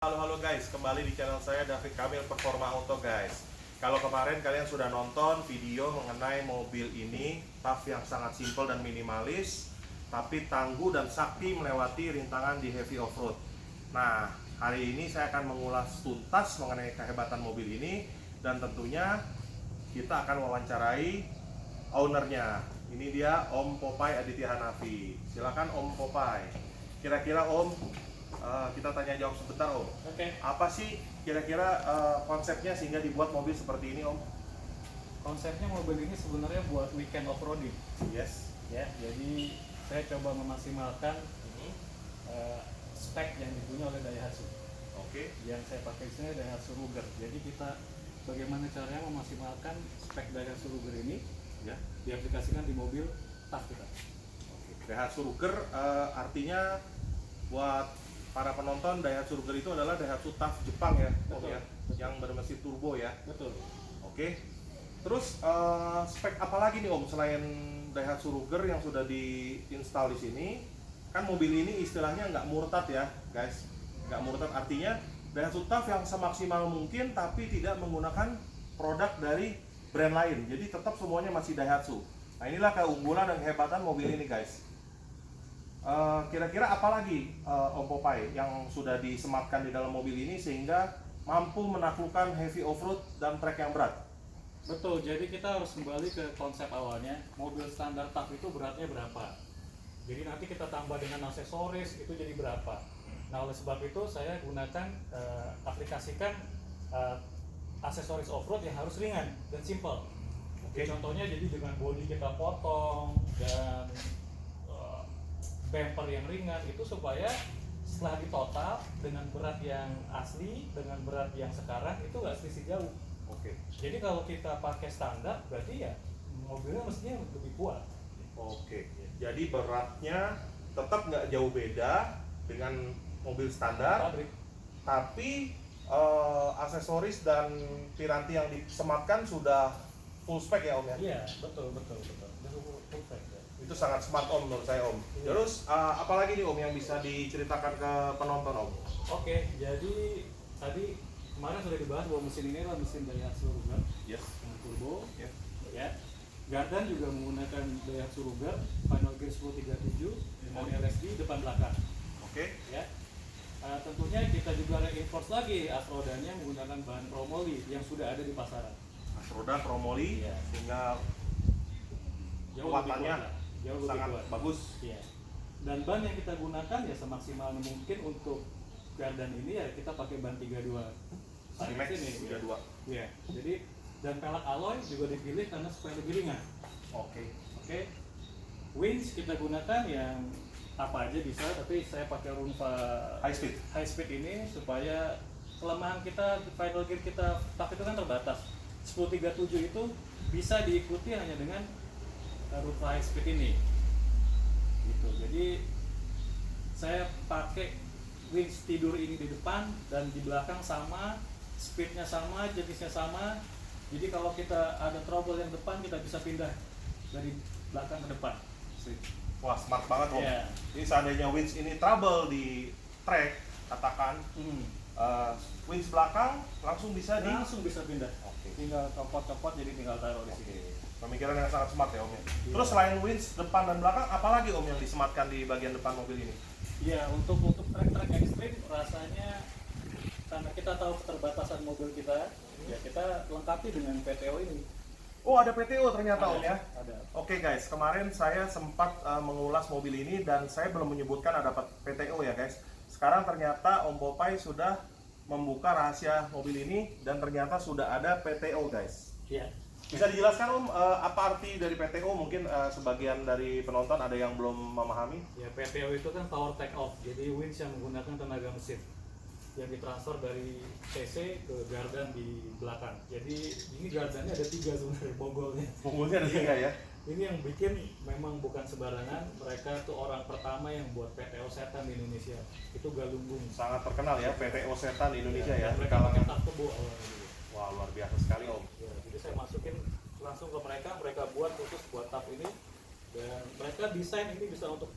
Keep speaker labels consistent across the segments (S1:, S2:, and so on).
S1: Halo guys, kembali di channel saya David Kamil Performa Auto guys. Kalau kemarin kalian sudah nonton video mengenai mobil ini, TAF yang sangat simpel dan minimalis, tapi tangguh dan sakti melewati rintangan di heavy off-road. Nah, hari ini saya akan mengulas tuntas mengenai kehebatan mobil ini, dan tentunya kita akan wawancarai ownernya. Ini dia Om Popeye Aditya Hanafi. Silakan Om Popeye. Kira-kira Om, kita tanya jawab sebentar Om.
S2: Oke.
S1: Apa sih kira-kira konsepnya sehingga dibuat mobil seperti ini Om?
S2: Konsepnya mobil ini sebenarnya buat weekend off-roading.
S1: Yes.
S2: Ya, jadi saya coba memaksimalkan spek yang dipunya oleh Daihatsu.
S1: Oke.
S2: Yang saya pakai di sini Daihatsu Ruger. Jadi kita bagaimana caranya memaksimalkan spek Daihatsu Ruger ini
S1: Ya.
S2: diaplikasikan di mobil TAF kita.
S1: Oke. Daihatsu Ruger artinya buat para penonton, Daihatsu Ruger itu adalah Daihatsu TAF Jepang ya, Om
S2: Betul,
S1: ya,
S2: betul.
S1: yang bermesin turbo ya.
S2: Betul.
S1: Oke. Terus spek apa lagi nih Om selain Daihatsu Ruger yang sudah diinstal di sini? Kan mobil ini istilahnya nggak murtad ya, guys. Nggak murtad artinya Daihatsu TAF yang semaksimal mungkin tapi tidak menggunakan produk dari brand lain. Jadi tetap semuanya masih Daihatsu. Nah, inilah keunggulan dan kehebatan mobil ini, guys. Kira-kira apa lagi Om Popeye yang sudah disematkan di dalam mobil ini sehingga mampu menaklukkan heavy off-road dan trek yang berat?
S2: Betul, jadi kita harus kembali ke konsep awalnya. Mobil standar TAF itu beratnya berapa? Jadi nanti kita tambah dengan aksesoris itu jadi berapa? Nah, oleh sebab itu saya gunakan aplikasikan aksesoris off-road yang harus ringan dan simple.
S1: Oke.
S2: Contohnya jadi dengan bodi kita potong dan bumper yang ringan itu supaya setelah ditotal dengan berat yang asli dengan berat yang sekarang itu nggak selisih jauh.
S1: Oke.
S2: Jadi kalau kita pakai standar berarti ya mobilnya mestinya lebih kuat.
S1: Oke. Jadi beratnya tetap nggak jauh beda dengan mobil standar,
S2: Pabrik.
S1: tapi aksesoris dan piranti yang disematkan sudah full spec ya Om ya?
S2: Iya, betul. Dia full spec, ya.
S1: Itu sangat smart Om menurut saya Om.
S2: Iya.
S1: Terus apalagi nih Om yang bisa diceritakan ke penonton Om?
S2: Oke, jadi tadi kemarin sudah dibahas bahwa mesin ini adalah mesin Daihatsu Ruger
S1: Yes.
S2: yang turbo,
S1: Ya.
S2: ya. Gardan juga menggunakan Daihatsu Ruger, final gear 1037 dengan LSD depan belakang,
S1: Oke.
S2: ya. Tentunya kita juga reinforce lagi as rodanya menggunakan bahan Promoli yang sudah ada di pasaran.
S1: Roda Promoli
S2: Iya.
S1: sehingga
S2: Jauh lebih
S1: kekuatannya
S2: kuat lah. Jauh lebih
S1: sangat
S2: kuat.
S1: bagus.
S2: Iya. Dan ban yang kita gunakan ya semaksimal mungkin untuk Gardan ini ya kita pakai ban 32
S1: Max
S2: ini.
S1: udah dua.
S2: Iya. Jadi dan pelek alloy juga dipilih karena supaya lebih ringan.
S1: Oke.
S2: Oke. Winch kita gunakan yang apa aja bisa, tapi saya pakai Runfa
S1: High speed.
S2: ini supaya kelemahan kita final gear kita TAF itu kan terbatas. 1037 itu bisa diikuti hanya dengan Runfa high speed ini. Gitu. Jadi saya pakai winch tidur ini di depan dan di belakang sama, speednya sama, jenisnya sama. Jadi kalau kita ada trouble yang depan kita bisa pindah dari belakang ke depan.
S1: Wah, smart banget Om.
S2: Iya.
S1: Ini seandainya winch ini trouble di trek, katakan winch belakang langsung bisa di.
S2: Langsung bisa pindah.
S1: Oke.
S2: Tinggal copot-copot jadi tinggal taruh di sini.
S1: Pemikiran yang sangat smart ya Om ya.
S2: Iya.
S1: Terus selain winch depan dan belakang, apalagi Om yang disematkan di bagian depan mobil ini?
S2: Iya, untuk trek-trek ekstrim rasanya karena kita tahu keterbatasan mobil kita, ya kita lengkapi dengan PTO ini.
S1: Oh, ada PTO ternyata Om ya.
S2: Ada.
S1: Oke guys, kemarin saya sempat mengulas mobil ini dan saya belum menyebutkan ada PTO ya guys. Sekarang ternyata Om Popeye sudah membuka rahasia mobil ini dan ternyata sudah ada PTO guys.
S2: Iya.
S1: Bisa dijelaskan Om apa arti dari PTO? Mungkin sebagian dari penonton ada yang belum memahami.
S2: Ya, PTO itu kan power take off. Jadi winch yang menggunakan tenaga mesin yang ditransfer dari CC ke gardan di belakang. Jadi ini gardannya ada 3 sebenarnya bogolnya.
S1: Punggulnya ada 3 ya.
S2: Ini yang bikin memang bukan sembarangan. Mereka tuh orang pertama yang buat PTO setan di Indonesia. Itu Galunggung.
S1: Sangat terkenal ya PTO setan di Indonesia ya.
S2: Dan
S1: Di
S2: mereka pakai
S1: kalangan.
S2: tak tebo awalnya dulu.
S1: Wah, luar biasa sekali Om.
S2: Ya, jadi saya masukin langsung ke mereka buat khusus buat TAF ini. Dan mereka desain ini bisa untuk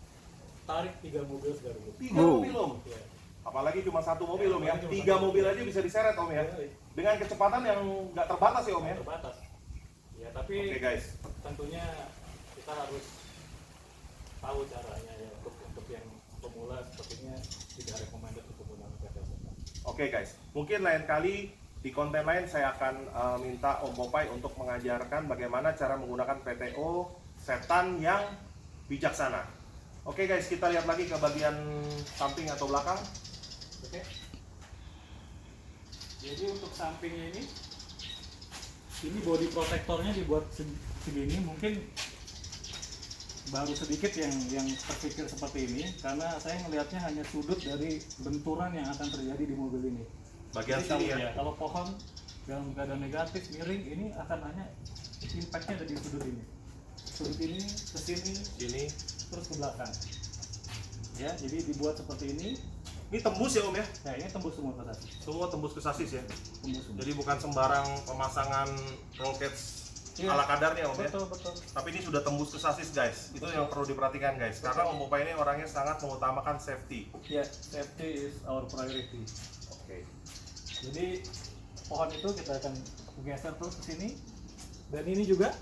S2: tarik 3 mobil sekaligus.
S1: 3 mobil Om.
S2: Ya.
S1: Apalagi cuma satu mobil om ya,
S2: Apalagi cuma
S1: 3
S2: satu
S1: mobil
S2: mobil.
S1: aja bisa diseret om ya,
S2: Iya.
S1: dengan kecepatan yang nggak terbatas ya om ya.
S2: Terbatas. Ya, tapi
S1: Oke guys,
S2: tentunya kita harus tahu caranya ya untuk yang pemula sepertinya tidak recommended untuk menggunakan PTO setan.
S1: oke guys, mungkin lain kali di konten lain saya akan minta Om Popeye untuk mengajarkan bagaimana cara menggunakan PTO setan yang bijaksana. Oke guys, kita lihat lagi ke bagian samping atau belakang.
S2: Oke. Jadi untuk sampingnya ini body protektornya dibuat segini, mungkin baru sedikit yang terpikir seperti ini karena saya melihatnya hanya sudut dari benturan yang akan terjadi di mobil ini.
S1: Bagian
S2: Jadi
S1: sini ya.
S2: kalau pohon dalam keadaan negatif miring ini akan hanya impactnya ada di sudut ini. Sudut ini ke sini
S1: Sini.
S2: terus ke belakang. Ya, jadi dibuat seperti ini.
S1: Ini tembus ya Om ya?
S2: Nah, ini tembus semua ke sasis.
S1: Semua tembus ke sasis ya.
S2: Tembus semua.
S1: Jadi bukan sembarang pemasangan roll cage
S2: Iya.
S1: ala kadarnya Om ya.
S2: Betul.
S1: Tapi ini sudah tembus ke sasis guys. Itu yang perlu diperhatikan guys. Karena Om Popeye ini orangnya sangat mengutamakan safety.
S2: Ya, safety is our priority.
S1: Oke.
S2: Jadi pohon itu kita akan geser terus ke sini. Dan ini juga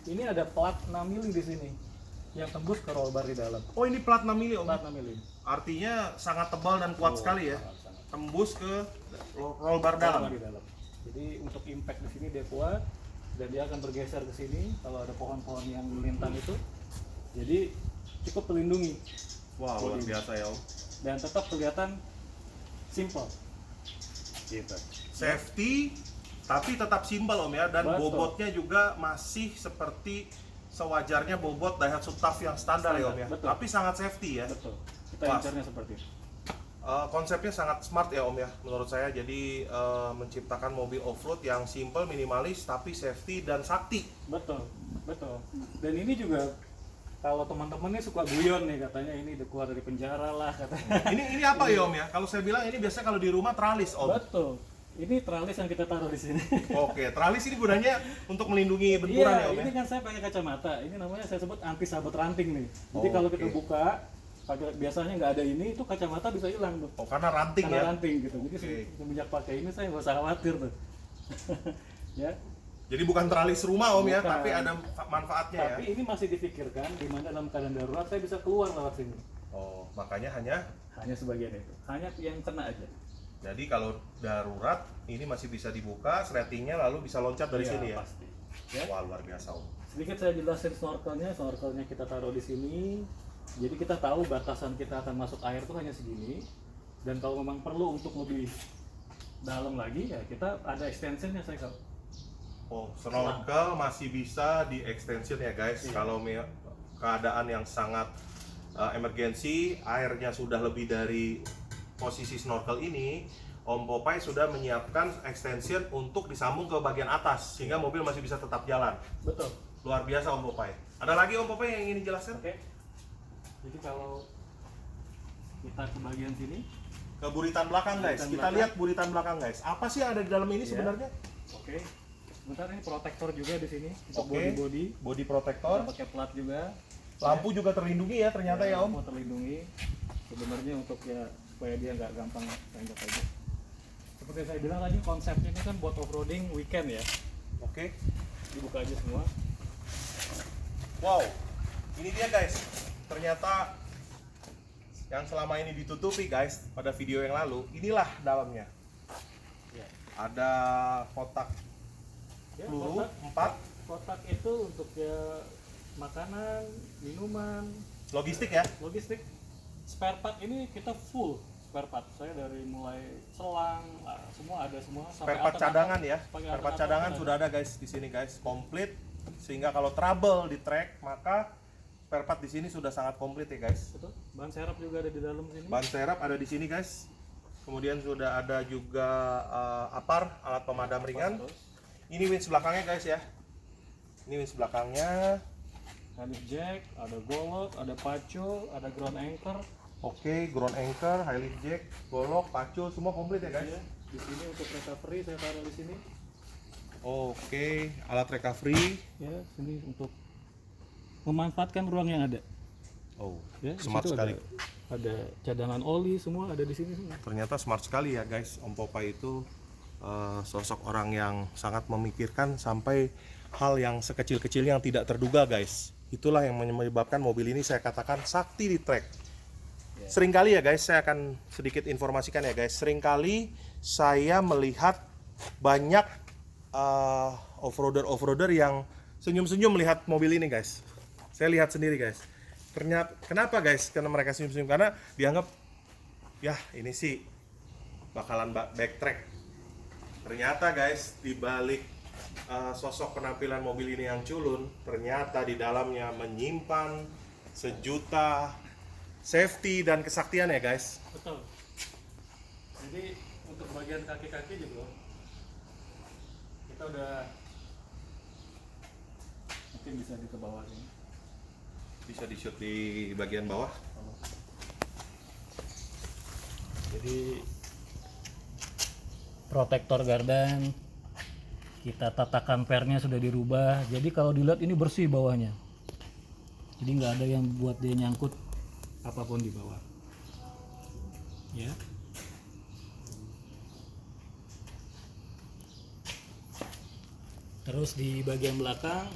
S2: ini ada plat 6 mili di sini yang tembus ke roll bar di dalam.
S1: Oh ini plat 6 mili Om.
S2: Plat 6 mili.
S1: Artinya sangat tebal dan kuat sekali ya.
S2: Sangat.
S1: Tembus ke roll bar
S2: Roll
S1: dalam.
S2: bar di dalam. Jadi untuk impact di sini dia kuat dan dia akan bergeser ke sini kalau ada pohon-pohon yang melintang itu. Jadi cukup terlindungi
S1: Wah luar biasa ya Om.
S2: dan tetap kelihatan simple. Gitu.
S1: Safety tapi tetap simpel Om ya, dan
S2: Betul.
S1: bobotnya juga masih seperti sewajarnya bobot Daihatsu TAF yang standar ya Om ya.
S2: Betul.
S1: Tapi sangat safety ya.
S2: Betul. Kita
S1: Wah.
S2: incarnya seperti itu.
S1: Konsepnya sangat smart ya Om ya menurut saya. Jadi menciptakan mobil off-road yang simple, minimalis tapi safety dan sakti.
S2: Betul. Dan ini juga kalau teman-teman ini suka guyon nih katanya ini udah keluar dari penjara lah katanya.
S1: Ini apa ya Om ya? Kalau saya bilang ini biasanya kalau di rumah teralis Om.
S2: Betul. Ini tralis yang kita taruh di sini.
S1: Oke, teralis ini gunanya untuk melindungi benturan ya Om
S2: ini
S1: ya.
S2: kan saya pakai kacamata. Ini namanya saya sebut anti sabot ranting nih. Jadi
S1: Oh,
S2: kalau
S1: oke.
S2: kita buka, biasanya nggak ada ini, itu kacamata bisa hilang tuh.
S1: Oh, karena ranting
S2: Karena
S1: ya.
S2: ranting gitu. Jadi
S1: Oke.
S2: semenjak pakai ini saya nggak usah khawatir tuh. Ya.
S1: Jadi bukan teralis rumah Om ya,
S2: Bukan.
S1: tapi ada manfaatnya ya.
S2: Tapi ini masih dipikirkan di mana dalam keadaan darurat saya bisa keluar lewat sini.
S1: Oh, makanya hanya
S2: Hanya sebagian itu. Hanya yang kena aja.
S1: jadi kalau darurat ini masih bisa dibuka, sletingnya lalu bisa loncat dari
S2: Iya,
S1: sini ya.
S2: Pasti. Ya.
S1: Wah, luar biasa Om.
S2: Sedikit saya jelasin snorkelnya kita taruh di sini. Jadi kita tahu batasan kita akan masuk air tuh hanya segini. Dan kalau memang perlu untuk lebih dalam lagi ya kita ada extensionnya saya kalau.
S1: Oh, snorkel masih bisa di extension ya guys.
S2: Iya.
S1: Kalau keadaan yang sangat emergency, airnya sudah lebih dari posisi snorkel ini, Om Popeye sudah menyiapkan extension untuk disambung ke bagian atas sehingga mobil masih bisa tetap jalan.
S2: Betul.
S1: Luar biasa Om Popeye. Ada lagi Om Popeye yang ingin dijelaskan?
S2: Oke. Jadi kalau kita ke bagian sini,
S1: Ke buritan belakang guys.
S2: Buritan
S1: Kita
S2: belakang.
S1: lihat buritan belakang guys. Apa sih yang ada di dalam ini
S2: Iya.
S1: sebenarnya?
S2: oke. Sebentar ini protektor juga di sini untuk
S1: Oke.
S2: body.
S1: Body
S2: Kita
S1: protector.
S2: pakai plat juga.
S1: Lampu juga terlindungi ya ternyata ya Om.
S2: Mau terlindungi. Sebenarnya untuk ya supaya dia nggak gampang tembak aja. Seperti saya bilang tadi konsepnya ini kan buat off-roading weekend ya.
S1: Oke.
S2: Dibuka aja semua.
S1: Wow, ini dia guys. Ternyata yang selama ini ditutupi guys pada video yang lalu, inilah dalamnya.
S2: Ya.
S1: Ada kotak
S2: Ya,
S1: peluru
S2: kotak
S1: 4,
S2: kotak itu untuk ya makanan, minuman,
S1: logistik ya.
S2: logistik. Spare part ini kita full spare part. Saya dari mulai selang, semua ada semua.
S1: Spare part cadangan ya.
S2: Pakai
S1: Spare part
S2: alternatif
S1: cadangan
S2: ada.
S1: sudah ada guys di sini guys, komplit. Sehingga kalau trouble di track, maka spare part di sini sudah sangat komplit ya guys.
S2: Betul. Ban serep juga ada di dalam sini.
S1: Ban serep ada di sini guys. Kemudian sudah ada juga APAR, alat pemadam ringan.
S2: Terus,
S1: Ini winch belakangnya guys ya. Ini winch belakangnya.
S2: Helix jack, ada golok, ada pacu, ada ground anchor.
S1: Oke, ground anchor, high lift jack, golok, pacu, semua komplit ya guys.
S2: Ya, di sini untuk recovery saya taruh di sini.
S1: Oke, alat recovery.
S2: Ya, sini untuk memanfaatkan ruang yang ada.
S1: Oh,
S2: Ya, di
S1: smart
S2: situ
S1: sekali.
S2: ada cadangan oli, semua ada di sini semua.
S1: Ternyata smart sekali ya guys, Om Popeye itu sosok orang yang sangat memikirkan sampai hal yang sekecil-kecil yang tidak terduga guys. Itulah yang menyebabkan mobil ini saya katakan sakti di track. Seringkali ya guys, saya akan sedikit informasikan ya guys. Seringkali saya melihat banyak off-roader yang senyum-senyum melihat mobil ini guys. Saya lihat sendiri guys. Ternyata kenapa guys? Karena mereka senyum-senyum karena dianggap ya ini sih bakalan backtrack. Ternyata guys, di balik sosok penampilan mobil ini yang culun, ternyata di dalamnya menyimpan sejuta safety dan kesaktian ya guys.
S2: Betul. Jadi untuk bagian kaki-kaki juga kita udah mungkin bisa di ke bawah sini.
S1: Bisa di shoot di bagian bawah.
S2: Jadi protektor gardan kita tatakan pernya sudah dirubah, jadi kalau dilihat ini bersih bawahnya, jadi nggak ada yang buat dia nyangkut apapun di bawah ya. Terus di bagian belakang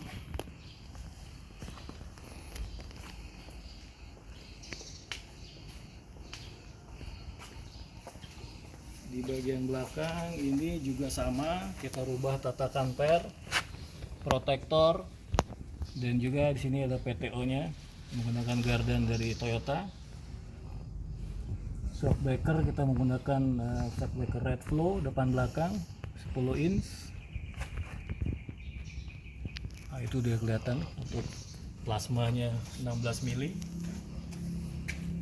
S2: ini juga sama, kita rubah tatakan per, protektor, dan juga di sini ada PTO-nya menggunakan gardan dari Toyota. Shock breaker kita menggunakan shock breaker red flow depan belakang 10 inch. Nah, itu dia kelihatan untuk plasmanya 16 mili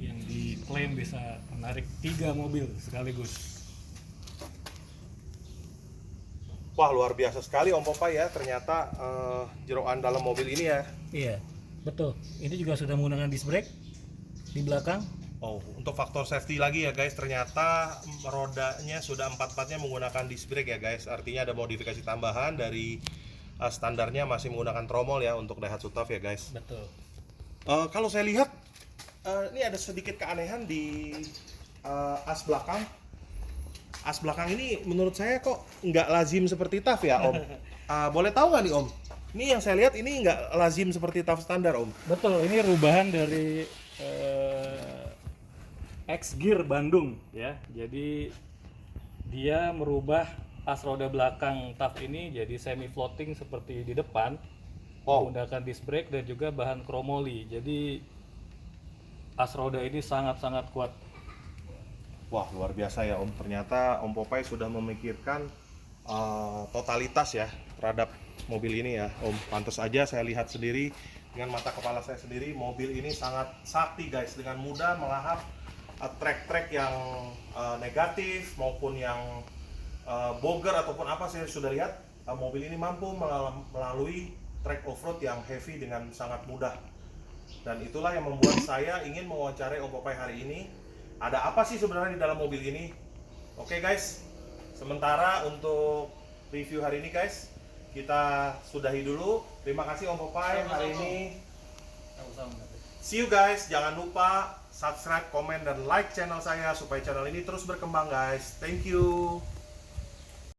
S2: yang diklaim bisa menarik 3 mobil sekaligus.
S1: Wah, luar biasa sekali Om Popeye ya, ternyata jeroan dalam mobil ini ya.
S2: Iya, betul. Ini juga sudah menggunakan disc brake di belakang.
S1: Oh, untuk faktor safety lagi ya guys, ternyata rodanya sudah 4-4-nya menggunakan disc brake ya guys. Artinya ada modifikasi tambahan dari standarnya masih menggunakan tromol ya untuk Daihatsu Tough ya guys.
S2: Betul.
S1: Kalau saya lihat ini ada sedikit keanehan di as belakang. As belakang ini menurut saya kok nggak lazim seperti Tough ya Om. Boleh tahu nggak nih Om? Ini yang saya lihat ini nggak lazim seperti Tough standar Om.
S2: Betul, ini rubahan dari X Gear Bandung ya. Jadi dia merubah as roda belakang Tough ini jadi semi floating seperti di depan.
S1: Oh.
S2: Menggunakan disc brake dan juga bahan kromoli. Jadi as roda ini sangat-sangat kuat.
S1: Wah, luar biasa ya Om. Ternyata Om Popeye sudah memikirkan totalitas ya terhadap mobil ini ya Om. Pantas aja saya lihat sendiri dengan mata kepala saya sendiri, mobil ini sangat sakti guys, dengan mudah melahap trek-trek yang negatif maupun yang boger ataupun apa. Saya sudah lihat mobil ini mampu melalui trek off-road yang heavy dengan sangat mudah. Dan itulah yang membuat saya ingin mewawancarai Om Popeye hari ini. Ada apa sih sebenarnya di dalam mobil ini? Oke guys, sementara untuk review hari ini guys, kita sudahi dulu. Terima kasih Om Popeye hari ini. See you guys, jangan lupa subscribe, komen, dan like channel saya supaya channel ini terus berkembang guys. Thank you.